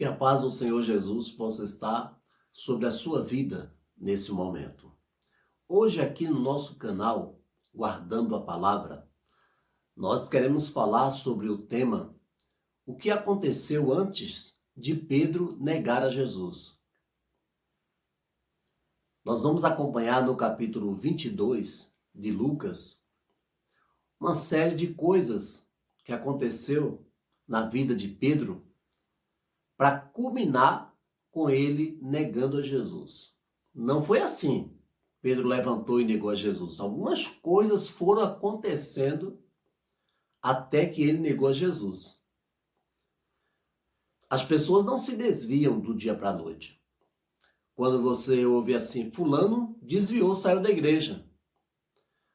Que a paz do Senhor Jesus possa estar sobre a sua vida nesse momento. Hoje aqui no nosso canal, Guardando a Palavra, nós queremos falar sobre o tema o que aconteceu antes de Pedro negar a Jesus. Nós vamos acompanhar no capítulo 22 de Lucas uma série de coisas que aconteceu na vida de Pedro para culminar com ele negando a Jesus. Não foi assim. Pedro levantou e negou a Jesus. Algumas coisas foram acontecendo até que ele negou a Jesus. As pessoas não se desviam do dia para a noite. Quando você ouve assim, fulano desviou, saiu da igreja.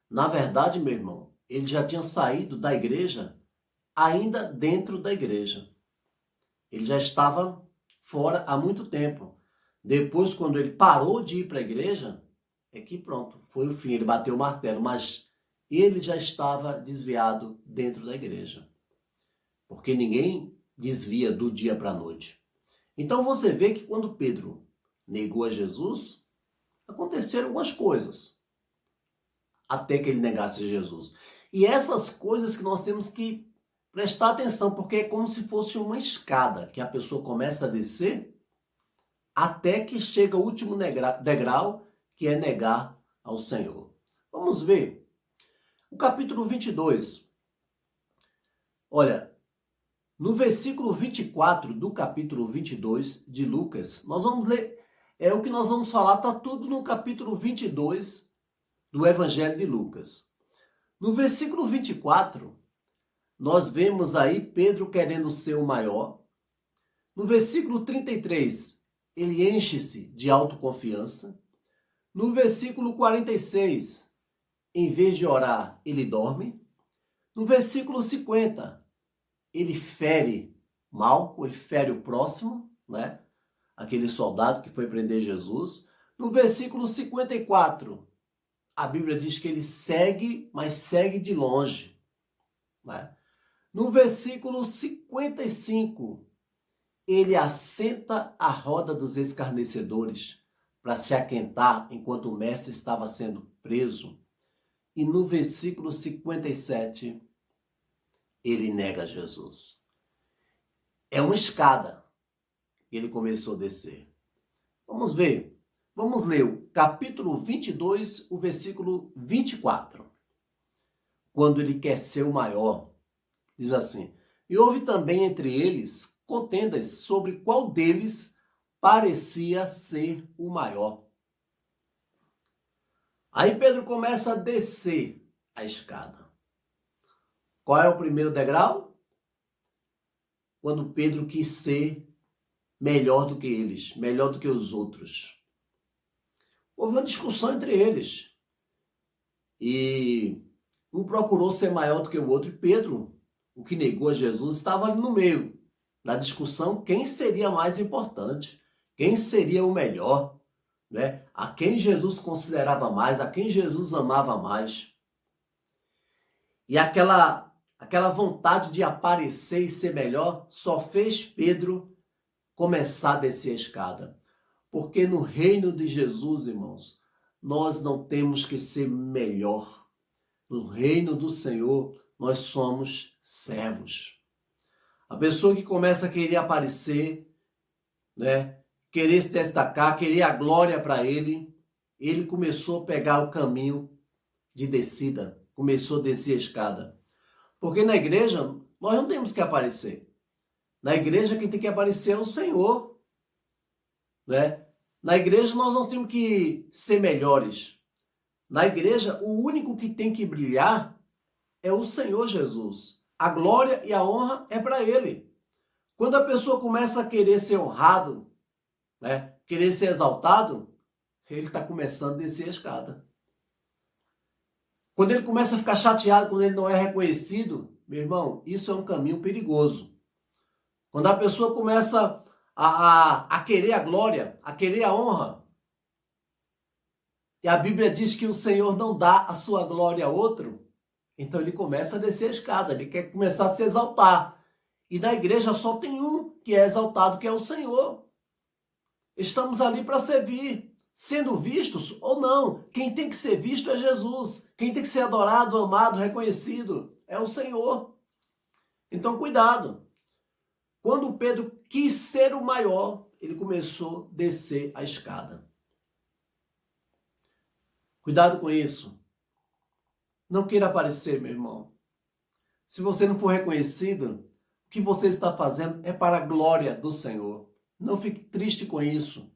Na verdade, meu irmão, ele já tinha saído da igreja ainda dentro da igreja. Ele já estava fora há muito tempo. Depois, quando ele parou de ir para a igreja, é que pronto, foi o fim, ele bateu o martelo. Mas ele já estava desviado dentro da igreja. Porque ninguém desvia do dia para a noite. Então você vê que quando Pedro negou a Jesus, aconteceram algumas coisas. Até que ele negasse Jesus. E essas coisas que nós temos que prestar atenção, porque é como se fosse uma escada que a pessoa começa a descer até que chega o último degrau, que é negar ao Senhor. Vamos ver. O capítulo 22. Olha, no versículo 24 do capítulo 22 de Lucas, nós vamos ler, o que nós vamos falar, está tudo no capítulo 22 do Evangelho de Lucas. No versículo 24, nós vemos aí Pedro querendo ser o maior. No versículo 33, ele enche-se de autoconfiança. No versículo 46, em vez de orar, ele dorme. No versículo 50, ele fere Malco, ele fere o próximo, né? Aquele soldado que foi prender Jesus. No versículo 54, a Bíblia diz que ele segue, mas segue de longe, né? No versículo 55, ele assenta a roda dos escarnecedores para se aquentar enquanto o mestre estava sendo preso. E no versículo 57, ele nega Jesus. É uma escada que ele começou a descer. Vamos ver. Vamos ler o capítulo 22, o versículo 24. Quando ele quer ser o maior. Diz assim: e houve também entre eles contendas sobre qual deles parecia ser o maior. Aí Pedro começa a descer a escada. Qual é o primeiro degrau? Quando Pedro quis ser melhor do que eles, melhor do que os outros. Houve uma discussão entre eles. E um procurou ser maior do que o outro, e Pedro, o que negou a Jesus, estava ali no meio da discussão, quem seria mais importante, quem seria o melhor, né? A quem Jesus considerava mais, a quem Jesus amava mais. E aquela vontade de aparecer e ser melhor só fez Pedro começar a descer a escada. Porque no reino de Jesus, irmãos, nós não temos que ser melhor. No reino do Senhor, nós somos servos. A pessoa que começa a querer aparecer, né, querer se destacar, querer a glória para ele começou a pegar o caminho de descida, começou a descer a escada. Porque na igreja, nós não temos que aparecer. Na igreja, quem tem que aparecer é o Senhor, né? Na igreja, nós não temos que ser melhores. Na igreja, o único que tem que brilhar é o Senhor Jesus. A glória e a honra é para Ele. Quando a pessoa começa a querer ser honrado, né, querer ser exaltado, ele está começando a descer a escada. Quando ele começa a ficar chateado, quando ele não é reconhecido, meu irmão, isso é um caminho perigoso. Quando a pessoa começa a querer a glória, a querer a honra, e a Bíblia diz que o Senhor não dá a sua glória a outro, então ele começa a descer a escada, ele quer começar a se exaltar. E na igreja só tem um que é exaltado, que é o Senhor. Estamos ali para servir, sendo vistos ou não. Quem tem que ser visto é Jesus. Quem tem que ser adorado, amado, reconhecido é o Senhor. Então, cuidado. Quando Pedro quis ser o maior, ele começou a descer a escada. Cuidado com isso. Não queira aparecer, meu irmão. Se você não for reconhecido, o que você está fazendo é para a glória do Senhor. Não fique triste com isso.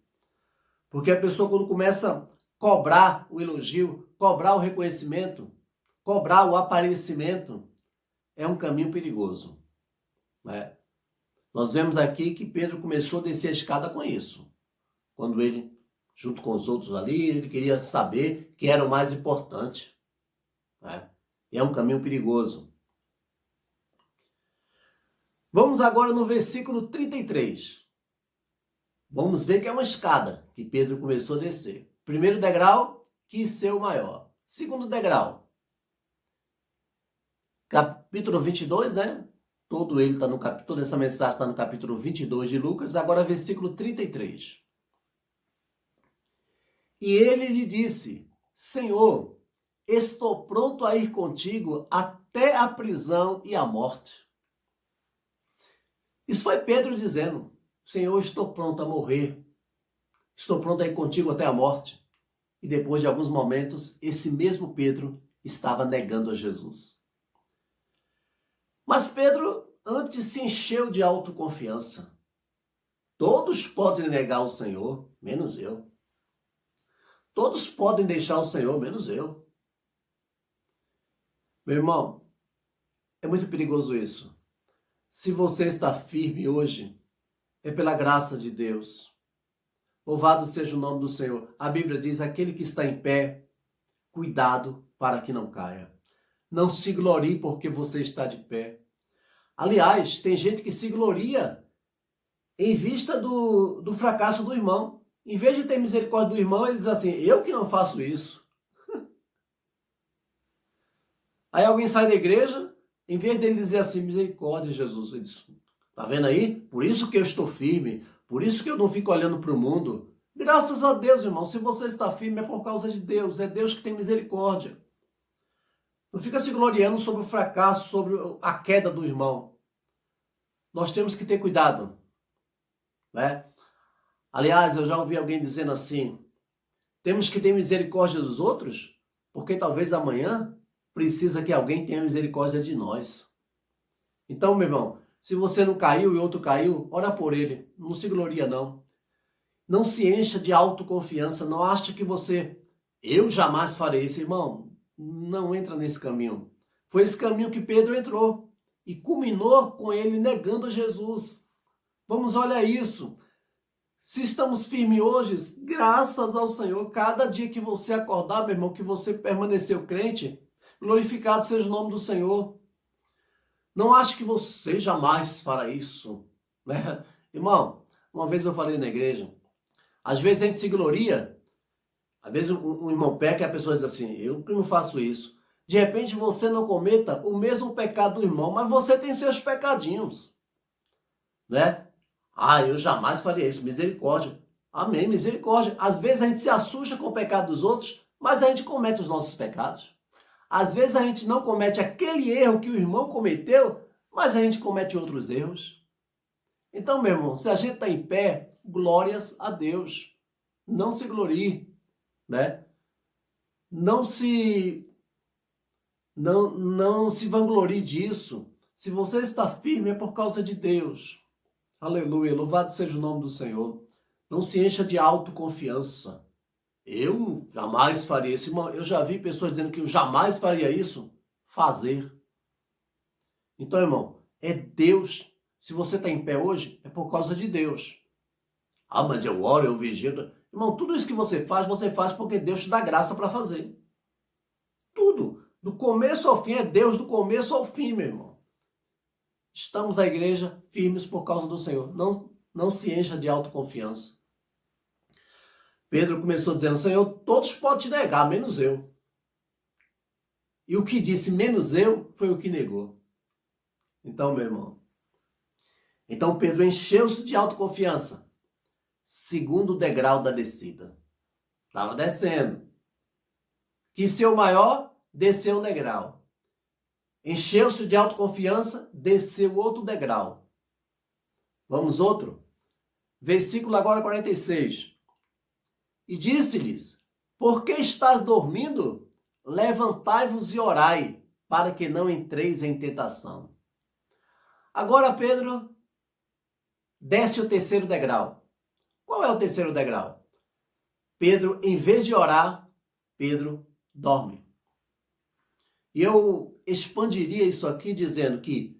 Porque a pessoa, quando começa a cobrar o elogio, cobrar o reconhecimento, cobrar o aparecimento, é um caminho perigoso, né? Nós vemos aqui que Pedro começou a descer a escada com isso. Quando ele, junto com os outros ali, ele queria saber quem era o mais importante, né? E é um caminho perigoso. Vamos agora no versículo 33. Vamos ver que é uma escada que Pedro começou a descer. Primeiro degrau, quis ser o maior. Segundo degrau, capítulo 22, né? Toda essa mensagem está no capítulo 22 de Lucas. Agora versículo 33. E ele lhe disse: Senhor, estou pronto a ir contigo até a prisão e a morte. Isso foi Pedro dizendo: Senhor, estou pronto a morrer. Estou pronto a ir contigo até a morte. E depois de alguns momentos, esse mesmo Pedro estava negando a Jesus. Mas Pedro antes se encheu de autoconfiança. Todos podem negar o Senhor, menos eu. Todos podem deixar o Senhor, menos eu. Meu irmão, é muito perigoso isso. Se você está firme hoje, é pela graça de Deus. Louvado seja o nome do Senhor. A Bíblia diz: aquele que está em pé, cuidado para que não caia. Não se glorie porque você está de pé. Aliás, tem gente que se gloria em vista do fracasso do irmão. Em vez de ter misericórdia do irmão, ele diz assim: eu que não faço isso. Aí alguém sai da igreja, em vez dele dizer assim: misericórdia, Jesus, ele diz: tá vendo aí? Por isso que eu estou firme, por isso que eu não fico olhando para o mundo. Graças a Deus, irmão, se você está firme é por causa de Deus, é Deus que tem misericórdia. Não fica se gloriando sobre o fracasso, sobre a queda do irmão. Nós temos que ter cuidado, né? Aliás, eu já ouvi alguém dizendo assim: temos que ter misericórdia dos outros, porque talvez amanhã precisa que alguém tenha misericórdia de nós. Então, meu irmão, se você não caiu e outro caiu, ora por ele. Não se gloria, não. Não se encha de autoconfiança. Não ache que eu jamais farei isso, irmão. Não entra nesse caminho. Foi esse caminho que Pedro entrou e culminou com ele negando a Jesus. Vamos olhar isso. Se estamos firmes hoje, graças ao Senhor, cada dia que você acordar, meu irmão, que você permaneceu crente, glorificado seja o nome do Senhor. Não ache que você jamais fará isso, né? Irmão, uma vez eu falei na igreja, às vezes a gente se gloria, às vezes um irmão peca e a pessoa diz assim: eu que não faço isso. De repente você não cometa o mesmo pecado do irmão, mas você tem seus pecadinhos, né? Ah, eu jamais faria isso, misericórdia. Amém, misericórdia. Às vezes a gente se assusta com o pecado dos outros, mas a gente comete os nossos pecados. Às vezes a gente não comete aquele erro que o irmão cometeu, mas a gente comete outros erros. Então, meu irmão, se a gente está em pé, glórias a Deus. Não se glorie, né? Não se vanglorie disso. Se você está firme é por causa de Deus. Aleluia, louvado seja o nome do Senhor. Não se encha de autoconfiança. Eu jamais faria isso. Irmão, eu já vi pessoas dizendo que eu jamais faria isso. Fazer. Então, irmão, é Deus. Se você está em pé hoje, é por causa de Deus. Ah, mas eu oro, eu vigio. Irmão, tudo isso que você faz porque Deus te dá graça para fazer. Tudo. Do começo ao fim, é Deus do começo ao fim, meu irmão. Estamos na igreja firmes por causa do Senhor. Não se encha de autoconfiança. Pedro começou dizendo: Senhor, todos podem te negar, menos eu. E o que disse menos eu foi o que negou. Então, meu irmão, Então Pedro encheu-se de autoconfiança. Segundo degrau da descida. Estava descendo. Quis ser o maior, desceu um degrau. Encheu-se de autoconfiança, desceu outro degrau. Vamos outro? Versículo agora 46. E disse-lhes: por que estás dormindo? Levantai-vos e orai, para que não entreis em tentação. Agora Pedro desce o terceiro degrau. Qual é o terceiro degrau? Pedro, em vez de orar, Pedro dorme. E eu expandiria isso aqui dizendo que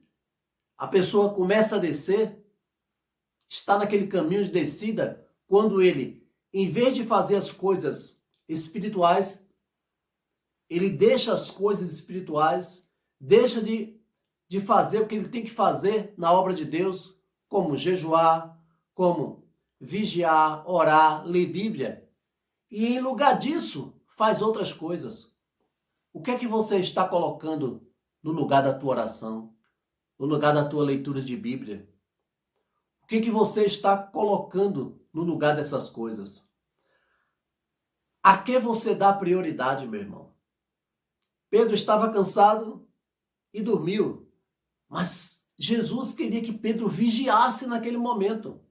a pessoa começa a descer, está naquele caminho de descida, quando ele, em vez de fazer as coisas espirituais, ele deixa as coisas espirituais, deixa de fazer o que ele tem que fazer na obra de Deus, como jejuar, como vigiar, orar, ler Bíblia. E em lugar disso, faz outras coisas. O que é que você está colocando no lugar da tua oração? No lugar da tua leitura de Bíblia? O que é que você está colocando no lugar dessas coisas? A que você dá prioridade, meu irmão? Pedro estava cansado e dormiu. Mas Jesus queria que Pedro vigiasse naquele momento.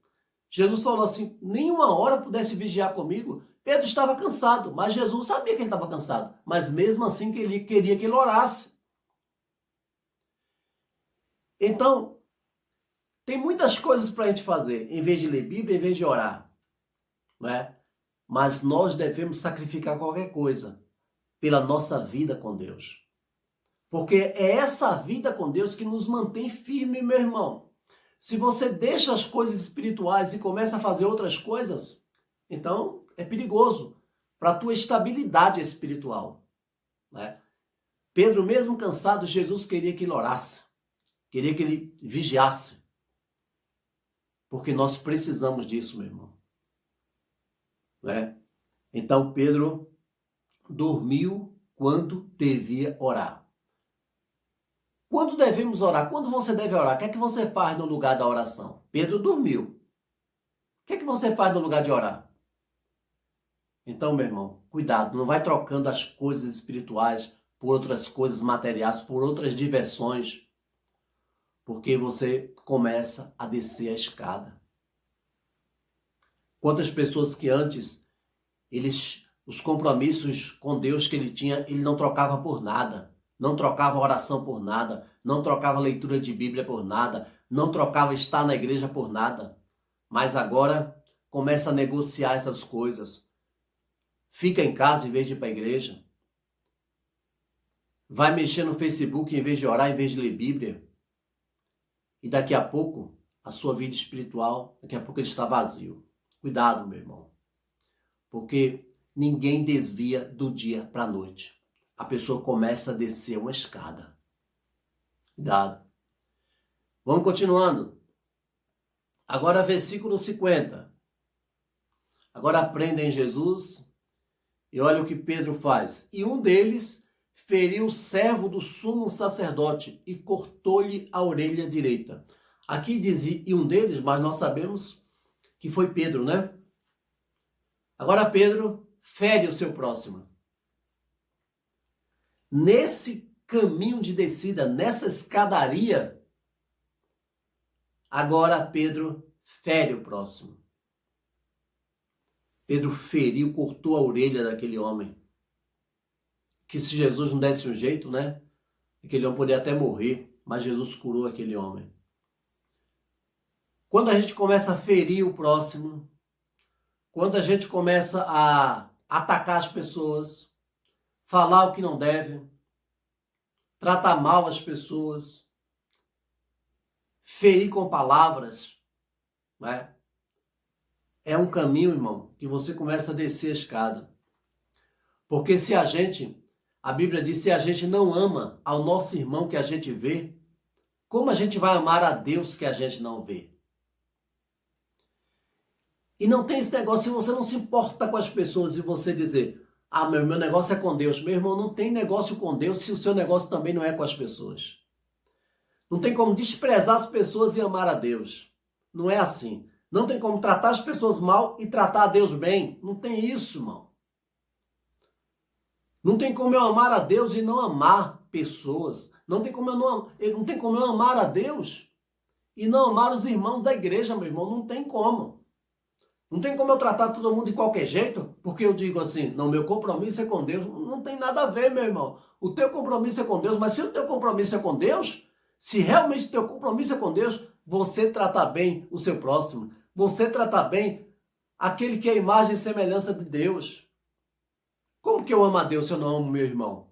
Jesus falou assim: nenhuma hora pudesse vigiar comigo. Pedro estava cansado, mas Jesus sabia que ele estava cansado. Mas mesmo assim que ele queria que ele orasse. Então, tem muitas coisas para a gente fazer, em vez de ler Bíblia, em vez de orar. Não é? Mas nós devemos sacrificar qualquer coisa pela nossa vida com Deus. Porque é essa vida com Deus que nos mantém firme, meu irmão. Se você deixa as coisas espirituais e começa a fazer outras coisas, então é perigoso para a tua estabilidade espiritual. Né? Pedro, mesmo cansado, Jesus queria que ele orasse, queria que ele vigiasse. Porque nós precisamos disso, meu irmão. Né? Então Pedro dormiu quando devia orar. Quando devemos orar? Quando você deve orar? O que é que você faz no lugar da oração? Pedro dormiu. O que é que você faz no lugar de orar? Então, meu irmão, cuidado, não vai trocando as coisas espirituais por outras coisas materiais, por outras diversões, porque você começa a descer a escada. Quantas pessoas que antes, os compromissos com Deus que ele tinha, ele não trocava por nada. Não trocava oração por nada, não trocava leitura de Bíblia por nada, não trocava estar na igreja por nada. Mas agora começa a negociar essas coisas. Fica em casa em vez de ir para a igreja. Vai mexer no Facebook em vez de orar, em vez de ler Bíblia. E daqui a pouco, a sua vida espiritual, daqui a pouco ele está vazio. Cuidado, meu irmão. Porque ninguém desvia do dia para a noite. A pessoa começa a descer uma escada. Cuidado. Vamos continuando. Agora versículo 50. Agora aprenda em Jesus e olha o que Pedro faz. E um deles feriu o servo do sumo sacerdote e cortou-lhe a orelha direita. Aqui diz e um deles, mas nós sabemos que foi Pedro, né? Agora Pedro fere o seu próximo. Nesse caminho de descida, nessa escadaria, agora Pedro fere o próximo. Pedro feriu, cortou a orelha daquele homem. Que se Jesus não desse um jeito, né? Aquele homem poderia até morrer, mas Jesus curou aquele homem. Quando a gente começa a ferir o próximo, quando a gente começa a atacar as pessoas, falar o que não deve, tratar mal as pessoas, ferir com palavras, né? É um caminho, irmão, que você começa a descer a escada. Porque se a Bíblia diz, se a gente não ama ao nosso irmão que a gente vê, como a gente vai amar a Deus que a gente não vê? E não tem esse negócio, se você não se importa com as pessoas e você dizer, meu negócio é com Deus. Meu irmão, não tem negócio com Deus se o seu negócio também não é com as pessoas. Não tem como desprezar as pessoas e amar a Deus. Não é assim. Não tem como tratar as pessoas mal e tratar a Deus bem. Não tem isso, irmão. Não tem como eu amar a Deus e não amar pessoas. Não tem como eu amar a Deus e não amar os irmãos da igreja, meu irmão. Não tem como. Não tem como eu tratar todo mundo de qualquer jeito, porque eu digo assim, não, meu compromisso é com Deus. Não tem nada a ver, meu irmão. O teu compromisso é com Deus, mas se o teu compromisso é com Deus, se realmente o teu compromisso é com Deus, você tratar bem o seu próximo. Você tratar bem aquele que é a imagem e semelhança de Deus. Como que eu amo a Deus se eu não amo meu irmão?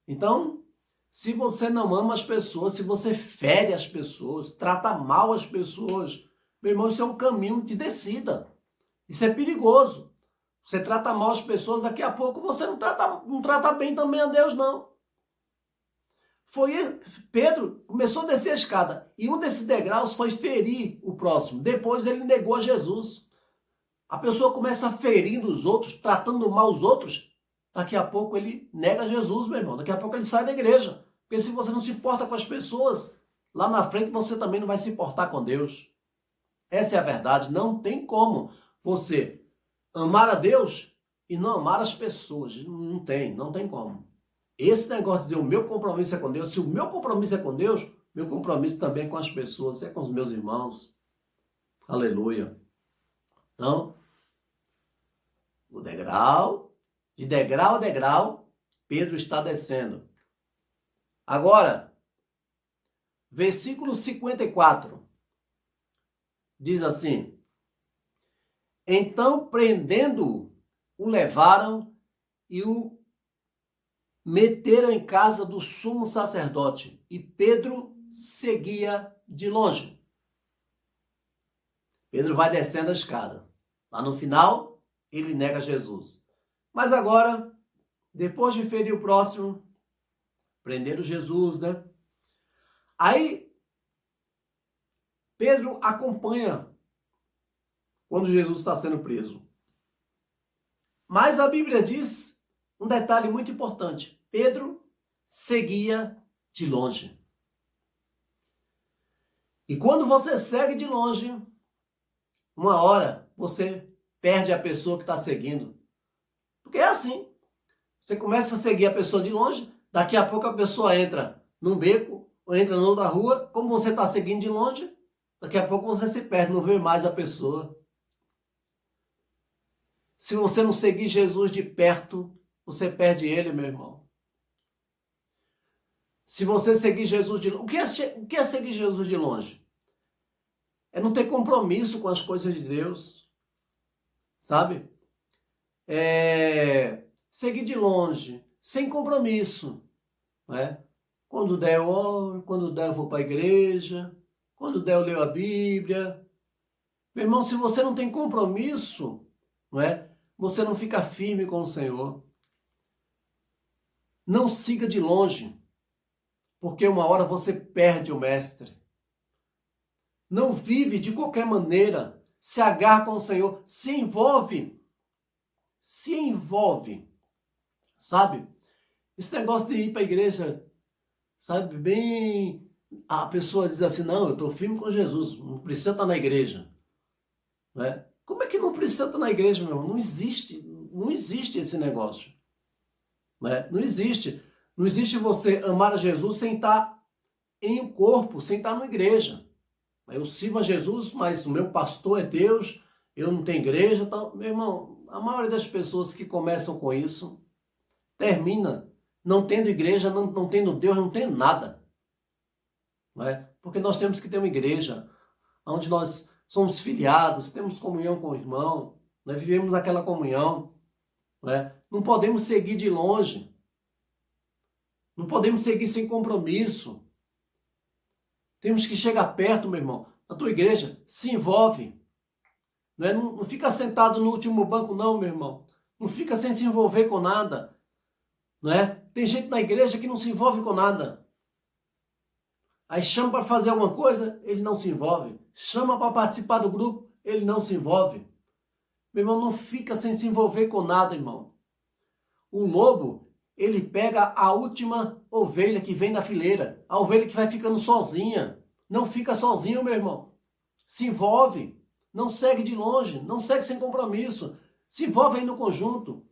Então, se você não ama as pessoas, se você fere as pessoas, trata mal as pessoas, meu irmão, isso é um caminho de descida. Isso é perigoso. Você trata mal as pessoas, daqui a pouco você não trata bem também a Deus, não. Pedro começou a descer a escada e um desses degraus foi ferir o próximo. Depois ele negou a Jesus. A pessoa começa ferindo os outros, tratando mal os outros. Daqui a pouco ele nega Jesus, meu irmão. Daqui a pouco ele sai da igreja. Porque se você não se importa com as pessoas, lá na frente você também não vai se importar com Deus. Essa é a verdade. Não tem como você amar a Deus e não amar as pessoas. Não tem como. Esse negócio de dizer o meu compromisso é com Deus, se o meu compromisso é com Deus, meu compromisso também é com as pessoas, é com os meus irmãos. Aleluia. Então, de degrau a degrau, Pedro está descendo. Agora, versículo 54, diz assim: então, prendendo-o, o levaram e o meteram em casa do sumo sacerdote, e Pedro seguia de longe. Pedro vai descendo a escada. Lá no final, ele nega Jesus. Mas agora, depois de ferir o próximo, prenderam Jesus, né? Aí, Pedro acompanha quando Jesus está sendo preso. Mas a Bíblia diz um detalhe muito importante. Pedro seguia de longe. E quando você segue de longe, uma hora você perde a pessoa que está seguindo. Porque é assim. Você começa a seguir a pessoa de longe, daqui a pouco a pessoa entra num beco, ou entra na outra rua. Como você está seguindo de longe, daqui a pouco você se perde, não vê mais a pessoa. Se você não seguir Jesus de perto, você perde ele, meu irmão. Se você seguir Jesus de longe... O que é seguir Jesus de longe? É não ter compromisso com as coisas de Deus. Sabe? É seguir de longe, sem compromisso. Né? Quando der eu oro, quando der eu vou para a igreja, quando der eu leio a Bíblia. Meu irmão, se você não tem compromisso, não é? Você não fica firme com o Senhor. Não siga de longe, porque uma hora você perde o mestre. Não vive de qualquer maneira, se agarra com o Senhor, se envolve, sabe? Esse negócio de ir para a igreja, sabe, bem, a pessoa diz assim, não, eu estou firme com Jesus, não precisa estar na igreja. Né? Como é que não precisa estar na igreja, meu irmão? Não existe esse negócio. Né? Não existe. Não existe você amar a Jesus sem estar em um corpo, sem estar na igreja. Eu sirvo a Jesus, mas o meu pastor é Deus, eu não tenho igreja. Então, meu irmão, a maioria das pessoas que começam com isso, termina não tendo igreja, não tendo Deus, não tendo nada. Né? Porque nós temos que ter uma igreja onde nós somos filiados, temos comunhão com o irmão, né? Vivemos aquela comunhão. Né? Não podemos seguir de longe. Não podemos seguir sem compromisso. Temos que chegar perto, meu irmão. Na tua igreja, se envolve. Não fica sentado no último banco, não, meu irmão. Não fica sem se envolver com nada. Não é? Tem gente na igreja que não se envolve com nada. Aí chama para fazer alguma coisa, ele não se envolve. Chama para participar do grupo, ele não se envolve. Meu irmão, não fica sem se envolver com nada, irmão. O lobo, ele pega a última ovelha que vem na fileira. A ovelha que vai ficando sozinha. Não fica sozinho, meu irmão. Se envolve. Não segue de longe. Não segue sem compromisso. Se envolve aí no conjunto.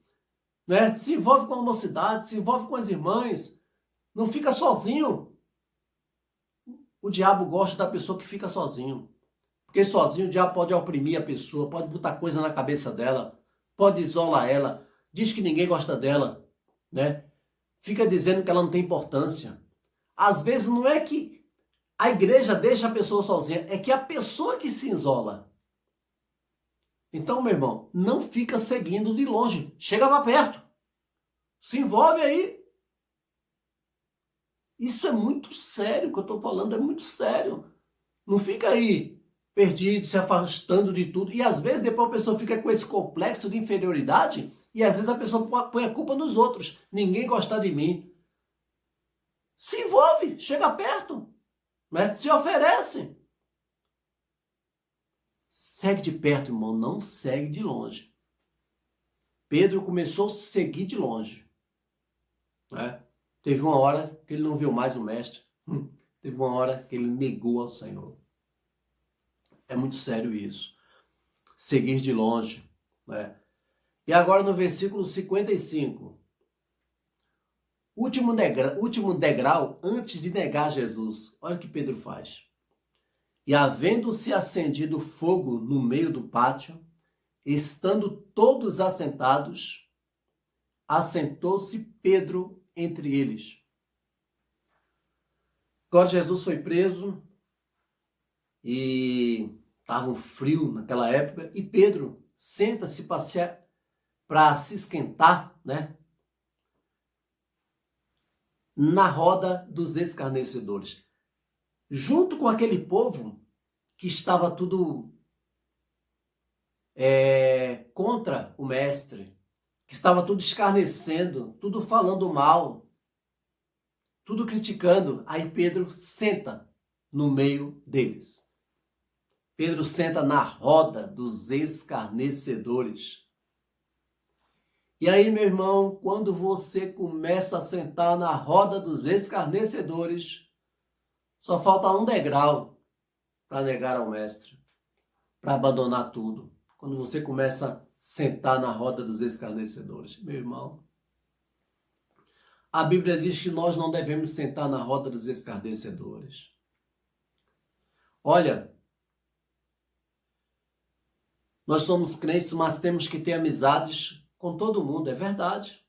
Né? Se envolve com a mocidade. Se envolve com as irmãs. Não fica sozinho. O diabo gosta da pessoa que fica sozinho. Porque sozinho o diabo pode oprimir a pessoa, pode botar coisa na cabeça dela, pode isolar ela, diz que ninguém gosta dela, né? Fica dizendo que ela não tem importância. Às vezes não é que a igreja deixa a pessoa sozinha, é que a pessoa que se isola. Então, meu irmão, não fica seguindo de longe, chega para perto, se envolve aí. Isso é muito sério, o que eu estou falando é muito sério. Não fica aí perdido, se afastando de tudo. E às vezes depois a pessoa fica com esse complexo de inferioridade e às vezes a pessoa põe a culpa nos outros. Ninguém gosta de mim. Se envolve, chega perto, né? Se oferece. Segue de perto, irmão, não segue de longe. Pedro começou a seguir de longe, né? Teve uma hora que ele não viu mais o mestre. Teve uma hora que ele negou ao Senhor. É muito sério isso. Seguir de longe, né? E agora no versículo 55. Último degrau antes de negar Jesus. Olha o que Pedro faz. E havendo-se acendido fogo no meio do pátio, estando todos assentados, assentou-se Pedro entre eles. Agora Jesus foi preso e estava um frio naquela época, e Pedro senta-se para se esquentar, né? Na roda dos escarnecedores. Junto com aquele povo que estava tudo contra o mestre, que estava tudo escarnecendo, tudo falando mal, tudo criticando. Aí Pedro senta no meio deles. Pedro senta na roda dos escarnecedores. E aí, meu irmão, quando você começa a sentar na roda dos escarnecedores, só falta um degrau para negar ao mestre, para abandonar tudo. Quando você começa a sentar na roda dos escarnecedores, meu irmão, a Bíblia diz que nós não devemos sentar na roda dos escarnecedores. Olha, nós somos crentes, mas temos que ter amizades com todo mundo, é verdade,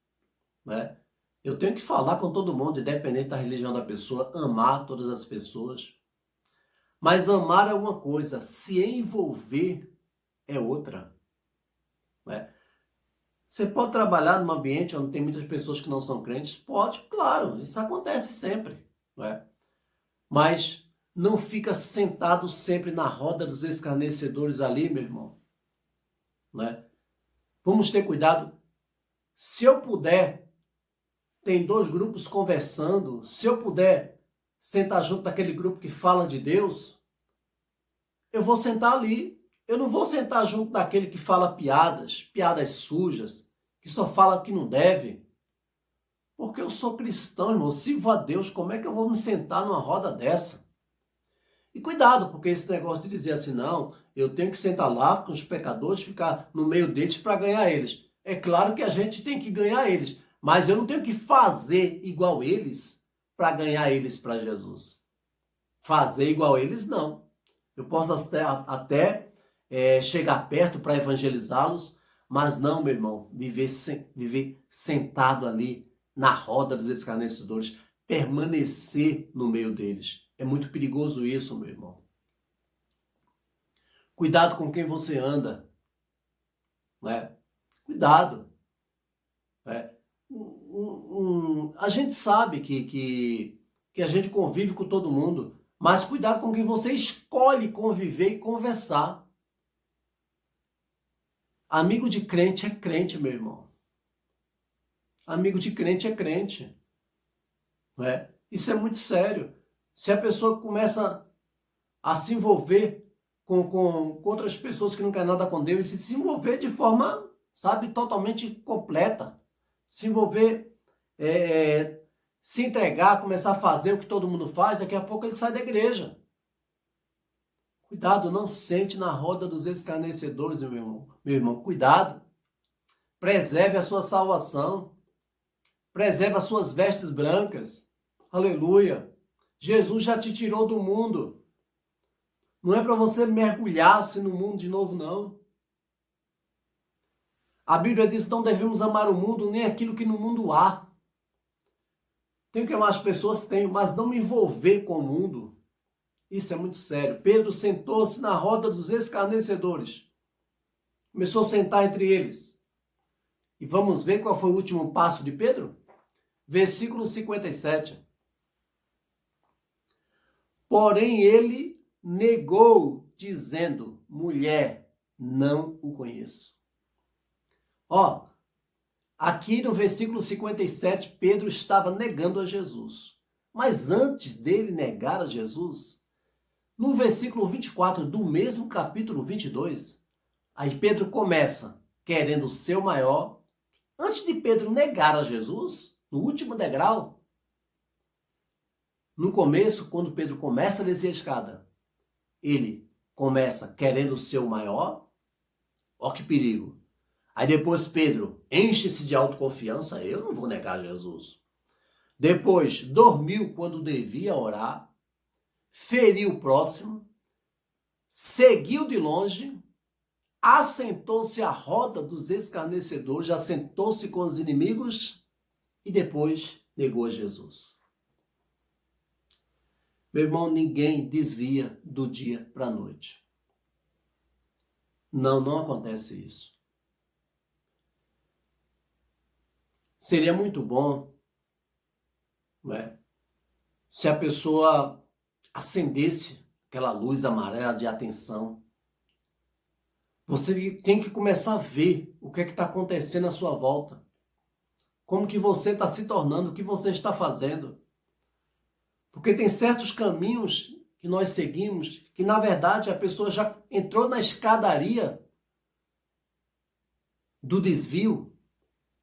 né? Eu tenho que falar com todo mundo, independente da religião da pessoa, amar todas as pessoas. Mas amar é uma coisa, se envolver é outra, né? Você pode trabalhar num ambiente onde tem muitas pessoas que não são crentes? Pode, claro, isso acontece sempre, né? Mas não fica sentado sempre na roda dos escarnecedores ali, meu irmão, né? Vamos ter cuidado. Se eu puder, tem dois grupos conversando, se eu puder sentar junto daquele grupo que fala de Deus, eu vou sentar ali. Eu não vou sentar junto daquele que fala piadas sujas, que só fala que não deve. Porque eu sou cristão, irmão, eu sirvo a Deus, como é que eu vou me sentar numa roda dessa? E cuidado, porque esse negócio de dizer assim, não, eu tenho que sentar lá com os pecadores, ficar no meio deles para ganhar eles. É claro que a gente tem que ganhar eles, mas eu não tenho que fazer igual eles para ganhar eles para Jesus. Fazer igual eles, não. Eu posso até chegar perto para evangelizá-los, mas não, meu irmão, viver sentado ali na roda dos escarnecedores, permanecer no meio deles. É muito perigoso isso, meu irmão. Cuidado com quem você anda, né? Cuidado. Né? A gente sabe que a gente convive com todo mundo, mas cuidado com quem você escolhe conviver e conversar. Amigo de crente é crente, meu irmão. Amigo de crente é crente. Né? Isso é muito sério. Se a pessoa começa a se envolver com outras pessoas que não querem nada com Deus, e se envolver de forma, sabe, totalmente completa. Se envolver, se entregar, começar a fazer o que todo mundo faz, daqui a pouco ele sai da igreja. Cuidado, não sente na roda dos escarnecedores, meu irmão. Meu irmão, cuidado. Preserve a sua salvação. Preserve as suas vestes brancas. Aleluia. Jesus já te tirou do mundo. Não é para você mergulhar-se no mundo de novo, não. A Bíblia diz que não devemos amar o mundo, nem aquilo que no mundo há. Tenho que amar as pessoas? Tenho, mas não me envolver com o mundo. Isso é muito sério. Pedro sentou-se na roda dos escarnecedores. Começou a sentar entre eles. E vamos ver qual foi o último passo de Pedro? Versículo 57. Porém ele negou, dizendo: mulher, não o conheço. Ó, aqui no versículo 57, Pedro estava negando a Jesus. Mas antes dele negar a Jesus, no versículo 24 do mesmo capítulo 22, aí Pedro começa querendo ser o maior. Antes de Pedro negar a Jesus, no último degrau, no começo, quando Pedro começa a descer a escada, ele começa querendo ser o maior. Ó que perigo. Aí depois Pedro enche-se de autoconfiança. Eu não vou negar Jesus. Depois dormiu quando devia orar. Feriu o próximo. Seguiu de longe. Assentou-se à roda dos escarnecedores. Assentou-se com os inimigos. E depois negou a Jesus. Meu irmão, ninguém desvia do dia para a noite. Não acontece isso. Seria muito bom, não é, se a pessoa acendesse aquela luz amarela de atenção. Você tem que começar a ver o que é que está acontecendo à sua volta. Como que você está se tornando, o que você está fazendo. Porque tem certos caminhos que nós seguimos que, na verdade, a pessoa já entrou na escadaria do desvio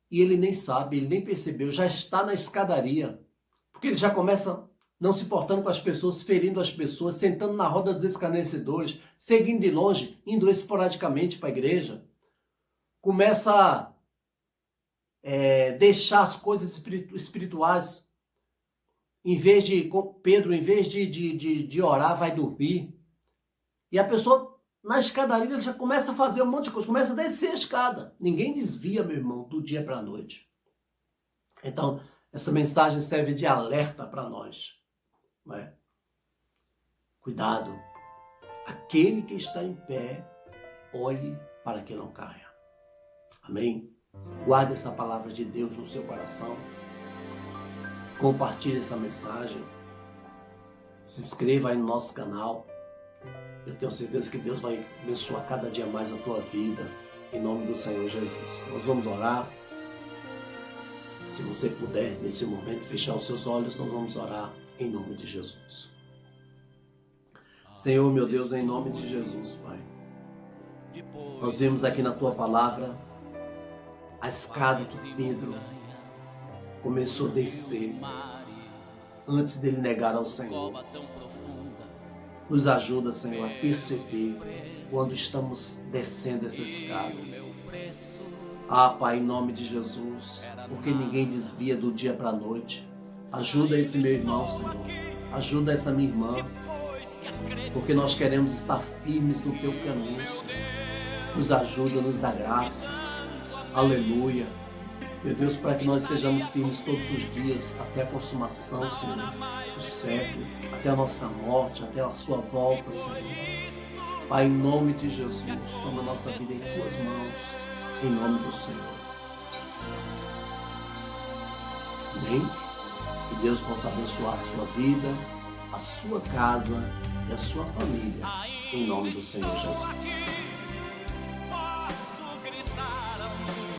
e ele nem sabe, ele nem percebeu, já está na escadaria. Porque ele já começa não se portando com as pessoas, ferindo as pessoas, sentando na roda dos escarnecedores, seguindo de longe, indo esporadicamente para a igreja. Começa a deixar as coisas espirituais. Pedro, em vez de orar, vai dormir. E a pessoa, na escadaria, já começa a fazer um monte de coisa, começa a descer a escada. Ninguém desvia, meu irmão, do dia para a noite. Então, essa mensagem serve de alerta para nós. Não é? Cuidado. Aquele que está em pé, olhe para que não caia. Amém? Guarde essa palavra de Deus no seu coração. Compartilhe essa mensagem. Se inscreva aí no nosso canal. Eu tenho certeza que Deus vai abençoar cada dia mais a tua vida. Em nome do Senhor Jesus. Nós vamos orar. Se você puder, nesse momento, fechar os seus olhos, nós vamos orar em nome de Jesus. Senhor, meu Deus, em nome de Jesus, Pai. Nós vemos aqui na tua palavra a escada que Pedro começou a descer antes dele negar ao Senhor. Nos ajuda, Senhor, a perceber quando estamos descendo essa escada. Ah, Pai, em nome de Jesus, porque ninguém desvia do dia para a noite. Ajuda esse meu irmão, Senhor. Ajuda essa minha irmã, porque nós queremos estar firmes no teu caminho, Senhor. Nos ajuda, nos dá graça. Aleluia. Meu Deus, para que nós estejamos firmes todos os dias, até a consumação, Senhor, do século, até a nossa morte, até a sua volta, Senhor. Pai, em nome de Jesus, toma a nossa vida em tuas mãos, em nome do Senhor. Amém? Que Deus possa abençoar a sua vida, a sua casa e a sua família, em nome do Senhor Jesus.